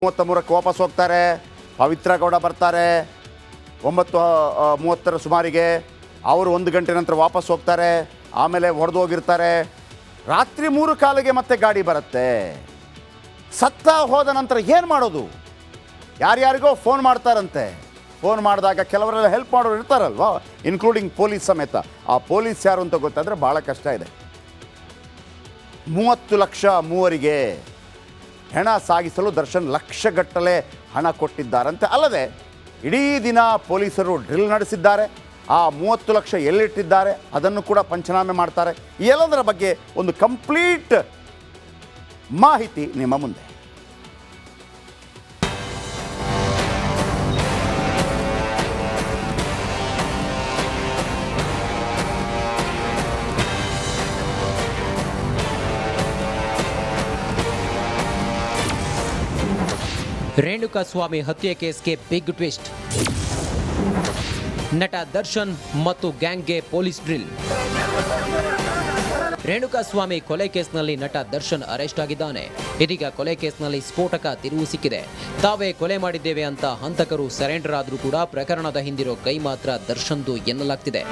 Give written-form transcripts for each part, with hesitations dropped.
33ಕ್ಕೆ ವಾಪಸ್ ಹೋಗ್ತಾರೆ. ಪವಿತ್ರ ಗೌಡ ಬರ್ತಾರೆ 9:30 ಸುಮಾರಿಗೆ. ಅವರು 1 ಗಂಟೆ ನಂತರ ವಾಪಸ್ ಹೋಗ್ತಾರೆ. ಆಮೇಲೆ ಹೊಡೆದು ಹೋಗಿರ್ತಾರೆ. ರಾತ್ರಿ 3:15ಗೆ ಮತ್ತೆ ಗಾಡಿ ಬರುತ್ತೆ. ಸತ್ತ ಹೋದ ನಂತರ ಏನು ಮಾಡೋದು? ಯಾರ್ಯಾರಿಗೋ ಫೋನ್ ಮಾಡ್ತಾರಂತೆ. ಫೋನ್ ಮಾಡಿದಾಗ ಕೆಲವರೆಲ್ಲ ಹೆಲ್ಪ್ ಮಾಡೋರು ಇರ್ತಾರಲ್ವಾ, ಇನ್ಕ್ಲೂಡಿಂಗ್ ಪೊಲೀಸ್ ಸಮೇತ. ಆ ಪೊಲೀಸ್ ಯಾರು ಅಂತ ಗೊತ್ತಾದರೆ ಭಾಳ ಕಷ್ಟ ಇದೆ. 30 ಲಕ್ಷ ಮೂವರಿಗೆ ಹೆಣ ಸಾಗಿಸಲು ದರ್ಶನ್ ಲಕ್ಷಗಟ್ಟಲೆ ಹಣ ಕೊಟ್ಟಿದ್ದಾರಂತೆ. ಅಲ್ಲದೆ ಇಡೀ ದಿನ ಪೊಲೀಸರು ಡ್ರಿಲ್ ನಡೆಸಿದ್ದಾರೆ. ಆ 30 ಲಕ್ಷ ಎಲ್ಲಿಟ್ಟಿದ್ದಾರೆ ಅದನ್ನು ಕೂಡ ಪಂಚನಾಮೆ ಮಾಡ್ತಾರೆ. ಎಲ್ಲದರ ಬಗ್ಗೆ ಒಂದು ಕಂಪ್ಲೀಟ್ ಮಾಹಿತಿ ನಿಮ್ಮ ಮುಂದೆ. ರೇಣುಕಾಸ್ವಾಮಿ ಹತ್ಯೆ ಕೇಸ್ಗೆ ಬಿಗ್ ಟ್ವಿಸ್ಟ್. ನಟ ದರ್ಶನ್ ಮತ್ತು ಗ್ಯಾಂಗ್ಗೆ ಪೊಲೀಸ್ ಡ್ರಿಲ್. ರೇಣುಕಾಸ್ವಾಮಿ ಕೊಲೆ ಕೇಸ್ನಲ್ಲಿ ನಟ ದರ್ಶನ್ ಅರೆಸ್ಟ್ ಆಗಿದ್ದಾನೆ. ಇದೀಗ ಕೊಲೆ ಕೇಸ್ನಲ್ಲಿ ಸ್ಫೋಟಕ ತಿರುವು ಸಿಕ್ಕಿದೆ. ತಾವೇ ಕೊಲೆ ಮಾಡಿದ್ದೇವೆ ಅಂತ ಹಂತಕರು ಸರೆಂಡರ್ ಆದರೂ ಕೂಡ ಪ್ರಕರಣದ ಹಿಂದಿರೋ ಕೈ ಮಾತ್ರ ದರ್ಶನ್ದು ಎನ್ನಲಾಗ್ತಿದೆ.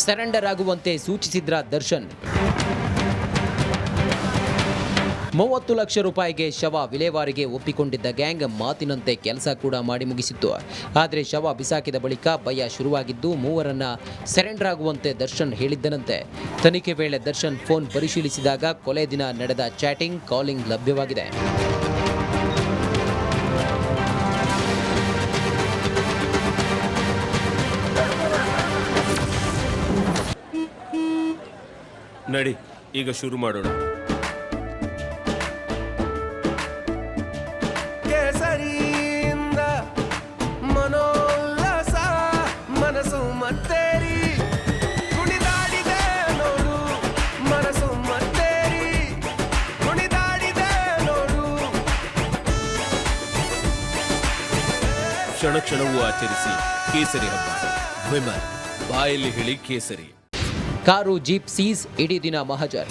ಸರೆಂಡರ್ ಆಗುವಂತೆ ಸೂಚಿಸಿದ್ರ ದರ್ಶನ್. 30 ಲಕ್ಷ ರೂಪಾಯಿಗೆ ಶವ ವಿಲೇವಾರಿಗೆ ಒಪ್ಪಿಕೊಂಡಿದ್ದ ಗ್ಯಾಂಗ್ ಮಾತಿನಂತೆ ಕೆಲಸ ಕೂಡ ಮಾಡಿ ಮುಗಿಸಿತ್ತು. ಆದರೆ ಶವ ಬಿಸಾಕಿದ ಬಳಿಕ ಭಯ ಶುರುವಾಗಿದ್ದು ಮೂವರನ್ನ ಸರೆಂಡರ್ ಆಗುವಂತೆ ದರ್ಶನ್ ಹೇಳಿದ್ದನಂತೆ. ತನಿಖೆ ವೇಳೆ ದರ್ಶನ್ ಫೋನ್ ಪರಿಶೀಲಿಸಿದಾಗ ಕೊಲೆ ದಿನ ನಡೆದ ಚಾಟಿಂಗ್, ಕಾಲಿಂಗ್ ಲಭ್ಯವಾಗಿದೆ. ನಡಿ ಈಗ ಶುರು ಮಾಡೋಣ. ಕೇಸರಿಯಿಂದ ಮನೋಲ್ಲಾಸ ಮನಸ್ಸು ಮತ್ತೇರಿ ಕುಣಿದಾಡಿದೆ ನೋಡು, ಮನಸ್ಸು ಮತ್ತೇರಿ ಕುಣಿದಾಡಿದೆ ನೋಡು. ಕ್ಷಣ ಕ್ಷಣವೂ ಆಚರಿಸಿ ಕೇಸರಿ ಹಬ್ಬ. ವಿಮಲ್ ಬಾಯಲ್ಲಿ ಹೇಳಿ ಕೇಸರಿ. ಕಾರು, ಜೀಪ್ ಸೀಸ್, ಇಡೀ ದಿನ ಮಹಜರ್.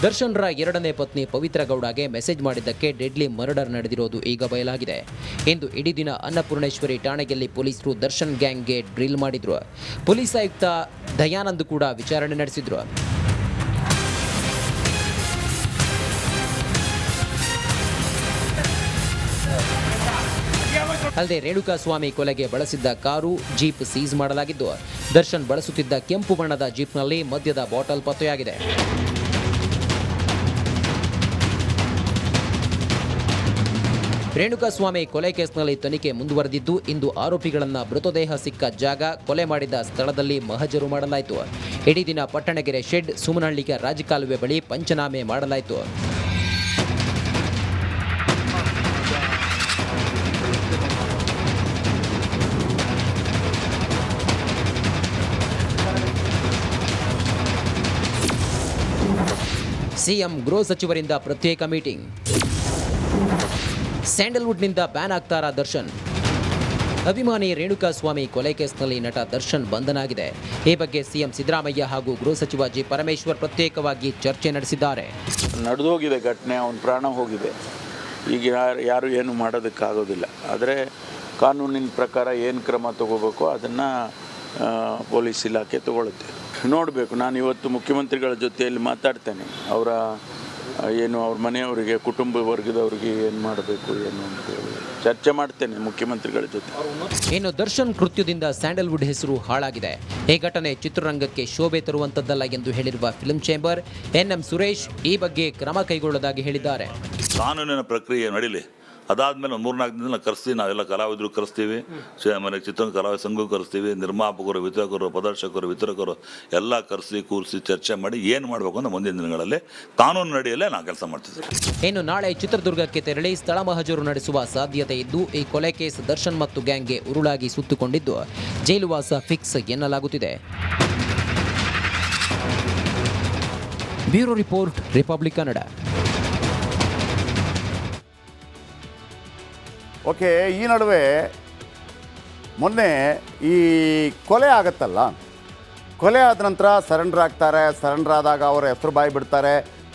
ದರ್ಶನ್ರ 2ನೇ ಪತ್ನಿ ಪವಿತ್ರ ಗೌಡಗೆ ಮೆಸೇಜ್ ಮಾಡಿದ್ದಕ್ಕೆ ಡೆಡ್ಲಿ ಮರ್ಡರ್ ನಡೆದಿರೋದು ಈಗ ಬಯಲಾಗಿದೆ. ಇಂದು ಇಡೀ ದಿನ ಅನ್ನಪೂರ್ಣೇಶ್ವರಿ ಠಾಣೆಯಲ್ಲಿ ಪೊಲೀಸರು ದರ್ಶನ್ ಗ್ಯಾಂಗ್ಗೆ ಡ್ರಿಲ್ ಮಾಡಿದ್ರು. ಪೊಲೀಸ್ ಆಯುಕ್ತ ದಯಾನಂದ್ ಕೂಡ ವಿಚಾರಣೆ ನಡೆಸಿದ್ರು. ಅಲ್ಲದೆ ರೇಣುಕಾಸ್ವಾಮಿ ಕೊಲೆಗೆ ಬಳಸಿದ್ದ ಕಾರು, ಜೀಪ್ ಸೀಸ್ ಮಾಡಲಾಗಿದ್ದು ದರ್ಶನ್ ಬಳಸುತ್ತಿದ್ದ ಕೆಂಪು ಬಣ್ಣದ ಜೀಪ್ನಲ್ಲಿ ಮದ್ಯದ ಬಾಟಲ್ ಪತ್ತೆಯಾಗಿದೆ. ರೇಣುಕಾಸ್ವಾಮಿ ಕೊಲೆ ಕೇಸ್ನಲ್ಲಿ ತನಿಖೆ ಮುಂದುವರೆದಿದ್ದು ಇಂದು ಆರೋಪಿಗಳನ್ನ ಮೃತದೇಹ ಸಿಕ್ಕ ಜಾಗ, ಕೊಲೆ ಮಾಡಿದ ಸ್ಥಳದಲ್ಲಿ ಮಹಜರು ಮಾಡಲಾಯಿತು. ಇಡೀ ದಿನ ಪಟ್ಟಣಗೆರೆ ಶೆಡ್, ಸುಮನಹಳ್ಳಿಗೆ ರಾಜಕಾಲುವೆ ಬಳಿ ಪಂಚನಾಮೆ ಮಾಡಲಾಯಿತು. ಸಿಎಂ ಗೃಹ ಸಚಿವರಿಂದ ಪ್ರತ್ಯೇಕ ಮೀಟಿಂಗ್. ಸ್ಯಾಂಡಲ್ವುಡ್ನಿಂದ ಬ್ಯಾನ್ ಆಗ್ತಾರಾ ದರ್ಶನ್? ಅಭಿಮಾನಿ ರೇಣುಕಾಸ್ವಾಮಿ ಕೊಲೆ ಕೇಸ್ನಲ್ಲಿ ನಟ ದರ್ಶನ್ ಬಂಧನ ಆಗಿದೆ. ಈ ಬಗ್ಗೆ ಸಿಎಂ ಸಿದ್ದರಾಮಯ್ಯ ಹಾಗೂ ಗೃಹ ಸಚಿವ ಜಿ ಪರಮೇಶ್ವರ್ ಪ್ರತ್ಯೇಕವಾಗಿ ಚರ್ಚೆ ನಡೆಸಿದ್ದಾರೆ. ನಡೆದೋಗಿದೆ ಘಟನೆ, ಅವನ ಪ್ರಾಣ ಹೋಗಿದೆ. ಈಗ ಯಾರು ಏನು ಮಾಡೋದಕ್ಕಾಗೋದಿಲ್ಲ. ಆದರೆ ಕಾನೂನಿನ ಪ್ರಕಾರ ಏನು ಕ್ರಮ ತಗೋಬೇಕು ಅದನ್ನು ಪೊಲೀಸ್ ಇಲಾಖೆ ತಗೊಳುತ್ತೆ. ನೋಡಬೇಕು. ನಾನು ಇವತ್ತು ಮುಖ್ಯಮಂತ್ರಿಗಳ ಜೊತೆಯಲ್ಲಿ ಮಾತಾಡ್ತೇನೆ. ಅವ್ರ ಮನೆಯವರಿಗೆ, ಕುಟುಂಬ ವರ್ಗದವರಿಗೆ ಏನು ಮಾಡಬೇಕು ಏನು ಅಂತೇಳಿ ಚರ್ಚೆ ಮಾಡ್ತೇನೆ ಮುಖ್ಯಮಂತ್ರಿಗಳ ಜೊತೆ. ಇನ್ನು ದರ್ಶನ್ ಕೃತ್ಯದಿಂದ ಸ್ಯಾಂಡಲ್ವುಡ್ ಹೆಸರು ಹಾಳಾಗಿದೆ. ಈ ಘಟನೆ ಚಿತ್ರರಂಗಕ್ಕೆ ಶೋಭೆ ತರುವಂತದ್ದಲ್ಲ ಎಂದು ಹೇಳಿರುವ ಫಿಲ್ಮ್ ಚೇಂಬರ್ ಎನ್.ಎಂ. ಸುರೇಶ್ ಈ ಬಗ್ಗೆ ಕ್ರಮ ಕೈಗೊಳ್ಳೋದಾಗಿ ಹೇಳಿದ್ದಾರೆ. ಕಾನೂನಿನ ಪ್ರಕ್ರಿಯೆ ನಡೀಲಿ. ಅದಾದಮೇಲೆ 3-4 ದಿನ ಕರೆಸ್ತೀವಿ. ನಾವೆಲ್ಲ ಕಲಾವಿದರು ಕರೆಸ್ತೀವಿ, ಮನೆಗೆ ಚಿತ್ರರಂಗ ಕಲಾವಿದ ಸಂಘ ಕರೆಸ್ತೀವಿ, ನಿರ್ಮಾಪಕರು, ವಿತರಕರು, ಪ್ರದರ್ಶಕರು, ವಿತರಕರು ಎಲ್ಲ ಕರೆಸಿ ಕೂರಿಸಿ ಚರ್ಚೆ ಮಾಡಿ ಏನು ಮಾಡಬೇಕು ಅಂತ ಮುಂದಿನ ದಿನಗಳಲ್ಲಿ ಕಾನೂನು ನಡೆಯಲ್ಲೇ ನಾವು ಕೆಲಸ ಮಾಡ್ತಿದ್ದೀವಿ. ಇನ್ನು ನಾಳೆ ಚಿತ್ರದುರ್ಗಕ್ಕೆ ತೆರಳಿ ಸ್ಥಳ ಮಹಜರು ನಡೆಸುವ ಸಾಧ್ಯತೆ ಇದ್ದು ಈ ಕೊಲೆ ಕೇಸ್ ದರ್ಶನ್ ಮತ್ತು ಗ್ಯಾಂಗ್ಗೆ ಉರುಳಾಗಿ ಸುತ್ತುಕೊಂಡಿದ್ದು ಜೈಲುವಾಸ ಫಿಕ್ಸ್ ಎನ್ನಲಾಗುತ್ತಿದೆ. Bureau report, republic Kannada. Okay, ಈ ನಡುವೆ ಮೊನ್ನೆ ಈ ಕೊಲೆ ಆಗತ್ತಲ್ಲ, ಕೊಲೆ ಆದ ನಂತರ ಸರೆಂಡರ್ ಆಗ್ತಾರೆ. ಸರೆಂಡರ್ ಆದಾಗ ಅವರ ಹೆಸರು ಬಾಯಿ ಬಿಡ್ತಾರೆ.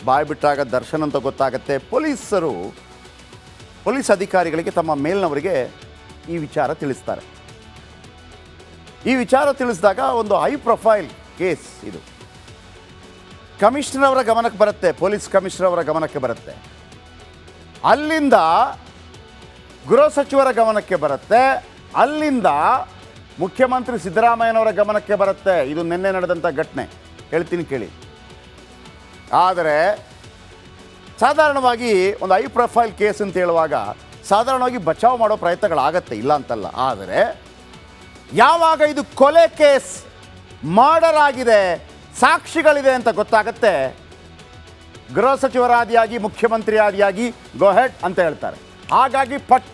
ಬಾಯಿ ಬಿಟ್ಟಾಗ ದರ್ಶನ್ ಅಂತ ಗೊತ್ತಾಗುತ್ತೆ. ಪೊಲೀಸ್ ಅಧಿಕಾರಿಗಳಿಗೆ ತಮ್ಮ ಮೇಲ್ನವರಿಗೆ ಈ ವಿಚಾರ ತಿಳಿಸ್ತಾರೆ. ಈ ವಿಚಾರ ತಿಳಿಸಿದಾಗ ಒಂದು ಹೈ ಪ್ರೊಫೈಲ್ ಕೇಸ್ ಇದು ಕಮಿಷನರ್ ಅವರ ಗಮನಕ್ಕೆ ಬರುತ್ತೆ. ಪೊಲೀಸ್ ಕಮಿಷನರ್ ಅವರ ಗಮನಕ್ಕೆ ಬರುತ್ತೆ. ಅಲ್ಲಿಂದ ಗೃಹ ಸಚಿವರ ಗಮನಕ್ಕೆ ಬರುತ್ತೆ. ಅಲ್ಲಿಂದ ಮುಖ್ಯಮಂತ್ರಿ ಸಿದ್ದರಾಮಯ್ಯನವರ ಗಮನಕ್ಕೆ ಬರುತ್ತೆ. ಇದು ನಿನ್ನೆ ನಡೆದಂಥ ಘಟನೆ, ಹೇಳ್ತೀನಿ ಕೇಳಿ. ಆದರೆ ಸಾಧಾರಣವಾಗಿ ಒಂದು ಹೈ ಪ್ರೊಫೈಲ್ ಕೇಸ್ ಅಂತ ಹೇಳುವಾಗ ಸಾಧಾರಣವಾಗಿ ಬಚಾವ್ ಮಾಡೋ ಪ್ರಯತ್ನಗಳಾಗತ್ತೆ, ಇಲ್ಲ ಅಂತಲ್ಲ. ಆದರೆ ಯಾವಾಗ ಇದು ಕೊಲೆ ಕೇಸ್, ಮರ್ಡರ್ ಆಗಿದೆ, ಸಾಕ್ಷಿಗಳಿದೆ ಅಂತ ಗೊತ್ತಾಗತ್ತೆ, ಗೃಹ ಸಚಿವರಾದಿಯಾಗಿ ಮುಖ್ಯಮಂತ್ರಿ ಆದಿಯಾಗಿ ಗೋ ಹೆಡ್ ಅಂತ ಹೇಳ್ತಾರೆ. ಹಾಗಾಗಿ ಪಟ್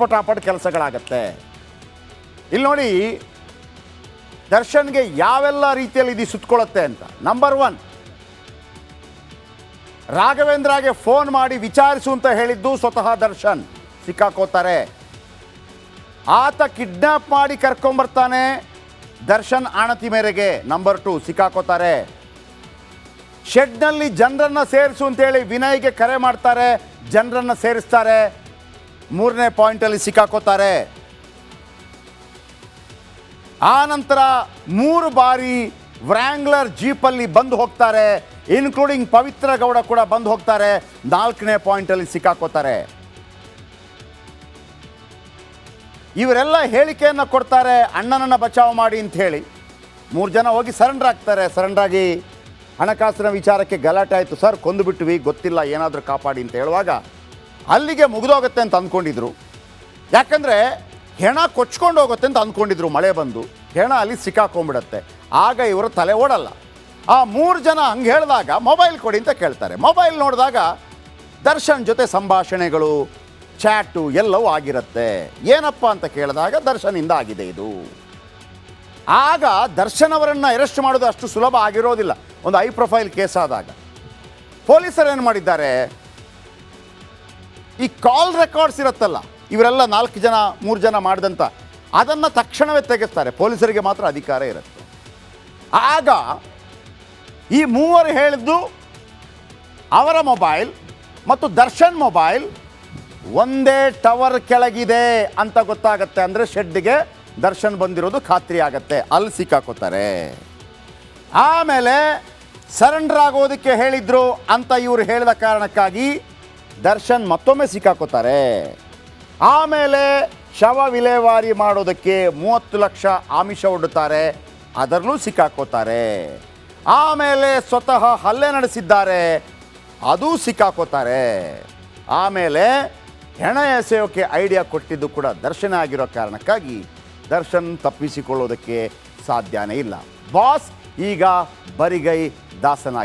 ಪಟಾಪಟ್ ಕೆಲಸಗಳಾಗತ್ತೆ. ಇಲ್ಲಿ ನೋಡಿ ದರ್ಶನ್ಗೆ ಯಾವೆಲ್ಲ ರೀತಿಯಲ್ಲಿ ಇದು ಸುತ್ತಕೊಳ್ಳುತ್ತೆ ಅಂತ. ನಂಬರ್ 1, ರಾಘವೇಂದ್ರಗೆ ಫೋನ್ ಮಾಡಿ ವಿಚಾರಿಸು ಅಂತ ಹೇಳಿದ್ದು ಸ್ವತಃ ದರ್ಶನ್, ಸಿಕ್ಕಾಕೋತಾರೆ. ಆತ ಕಿಡ್ನಾಪ್ ಮಾಡಿ ಕರ್ಕೊಂಬರ್ತಾನೆ ದರ್ಶನ್ ಆಣತಿ ಮೇರೆಗೆ. ನಂಬರ್ 2, ಸಿಕ್ಕಾಕೋತಾರೆ. ಶೆಡ್ನಲ್ಲಿ ಜನರನ್ನು ಸೇರಿಸು ಅಂತೇಳಿ ವಿನಯ್ಗೆ ಕರೆ ಮಾಡ್ತಾರೆ, ಜನರನ್ನು ಸೇರಿಸ್ತಾರೆ. 3ನೇ ಪಾಯಿಂಟಲ್ಲಿ ಸಿಕ್ಕಾಕೋತಾರೆ. ಆ ನಂತರ 3 ಬಾರಿ ವ್ರ್ಯಾಂಗ್ಲರ್ ಜೀಪಲ್ಲಿ ಬಂದು ಹೋಗ್ತಾರೆ, ಇನ್ಕ್ಲೂಡಿಂಗ್ ಪವಿತ್ರ ಗೌಡ ಕೂಡ ಬಂದು ಹೋಗ್ತಾರೆ. 4ನೇ ಪಾಯಿಂಟಲ್ಲಿ ಸಿಕ್ಕಾಕೋತಾರೆ. ಇವರೆಲ್ಲ ಹೇಳಿಕೆಯನ್ನು ಕೊಡ್ತಾರೆ, ಅಣ್ಣನನ್ನು ಬಚಾವ್ ಮಾಡಿ ಅಂತ ಹೇಳಿ. 3 ಜನ ಹೋಗಿ ಸರೆಂಡರ್ ಆಗ್ತಾರೆ. ಸರೆಂಡರ್ ಆಗಿ ಹಣಕಾಸಿನ ವಿಚಾರಕ್ಕೆ ಗಲಾಟೆ ಆಯಿತು. ಸರ್ ಕೊಂದು ಬಿಟ್ವಿ, ಗೊತ್ತಿಲ್ಲ, ಏನಾದರೂ ಕಾಪಾಡಿ ಅಂತ ಹೇಳುವಾಗ ಅಲ್ಲಿಗೆ ಮುಗಿದೋಗುತ್ತೆ ಅಂತ ಅಂದ್ಕೊಂಡಿದ್ರು. ಯಾಕಂದರೆ ಹೆಣ ಕೊಚ್ಕೊಂಡು ಹೋಗುತ್ತೆ ಅಂತ ಅಂದ್ಕೊಂಡಿದ್ರು. ಮಳೆ ಬಂದು ಹೆಣ ಅಲ್ಲಿ ಸಿಕ್ಕಾಕೊಂಡ್ಬಿಡತ್ತೆ. ಆಗ ಇವರು ತಲೆ ಓಡಲ್ಲ. ಆ 3 ಜನ ಹಂಗೆ ಹೇಳಿದಾಗ ಮೊಬೈಲ್ ಕೊಡಿ ಅಂತ ಕೇಳ್ತಾರೆ. ಮೊಬೈಲ್ ನೋಡಿದಾಗ ದರ್ಶನ್ ಜೊತೆ ಸಂಭಾಷಣೆಗಳು, ಚಾಟು ಎಲ್ಲವೂ ಆಗಿರುತ್ತೆ. ಏನಪ್ಪ ಅಂತ ಕೇಳಿದಾಗ ದರ್ಶನಿಂದ ಆಗಿದೆ ಇದು. ಆಗ ದರ್ಶನ್ ಅವರನ್ನು ಅರೆಸ್ಟ್ ಮಾಡೋದು ಅಷ್ಟು ಸುಲಭ ಆಗಿರೋದಿಲ್ಲ ಒಂದು ಹೈ ಪ್ರೊಫೈಲ್ ಕೇಸ್ ಆದಾಗ. ಪೊಲೀಸರು ಏನು ಮಾಡಿದ್ದಾರೆ, ಈ ಕಾಲ್ ರೆಕಾರ್ಡ್ಸ್ ಇರುತ್ತಲ್ಲ, ಇವರೆಲ್ಲ 4 ಜನ 3 ಜನ ಮಾಡಿದಂಥ ಅದನ್ನು ತಕ್ಷಣವೇ ತೆಗೆಸ್ತಾರೆ. ಪೊಲೀಸರಿಗೆ ಮಾತ್ರ ಅಧಿಕಾರ ಇರುತ್ತೆ. ಆಗ ಈ 3 ಹೇಳಿದ್ದು ಅವರ ಮೊಬೈಲ್ ಮತ್ತು ದರ್ಶನ್ ಮೊಬೈಲ್ ಒಂದೇ ಟವರ್ ಕೆಳಗಿದೆ ಅಂತ ಗೊತ್ತಾಗತ್ತೆ. ಅಂದರೆ ಶೆಡ್ಗೆ ದರ್ಶನ್ ಬಂದಿರೋದು ಖಾತ್ರಿ ಆಗತ್ತೆ. ಅಲ್ಲಿ ಸಿಕ್ಕಾಕೋತಾರೆ. ಆಮೇಲೆ ಸರೆಂಡರ್ ಆಗೋದಕ್ಕೆ ಹೇಳಿದ್ರು ಅಂತ ಇವರು ಹೇಳಿದ ಕಾರಣಕ್ಕಾಗಿ ದರ್ಶನ್ ಮತ್ತೊಮ್ಮೆ ಸಿಕ್ಕಾಕೋತಾರೆ. ಆಮೇಲೆ ಶವ ವಿಲೇವಾರಿ ಮಾಡೋದಕ್ಕೆ 30 ಲಕ್ಷ ಆಮಿಷ ಒಡ್ಡುತ್ತಾರೆ, ಅದರಲ್ಲೂ ಸಿಕ್ಕಾಕೋತಾರೆ. ಆಮೇಲೆ ಸ್ವತಃ ಹಲ್ಲೆ ನಡೆಸಿದ್ದಾರೆ, ಅದೂ ಸಿಕ್ಕಾಕೋತಾರೆ. ಆಮೇಲೆ ಹೆಣ ಎಸೆಯೋಕ್ಕೆ ಐಡಿಯಾ ಕೊಟ್ಟಿದ್ದು ಕೂಡ ದರ್ಶನ ಆಗಿರೋ ಕಾರಣಕ್ಕಾಗಿ ದರ್ಶನ್ ತಪ್ಪಿಸಿಕೊಳ್ಳೋದಕ್ಕೆ ಸಾಧ್ಯನೇ ಇಲ್ಲ. ಬಾಸ್ ಈಗ ಬರಿಗೈ ದಾಸನಾಗಿದೆ.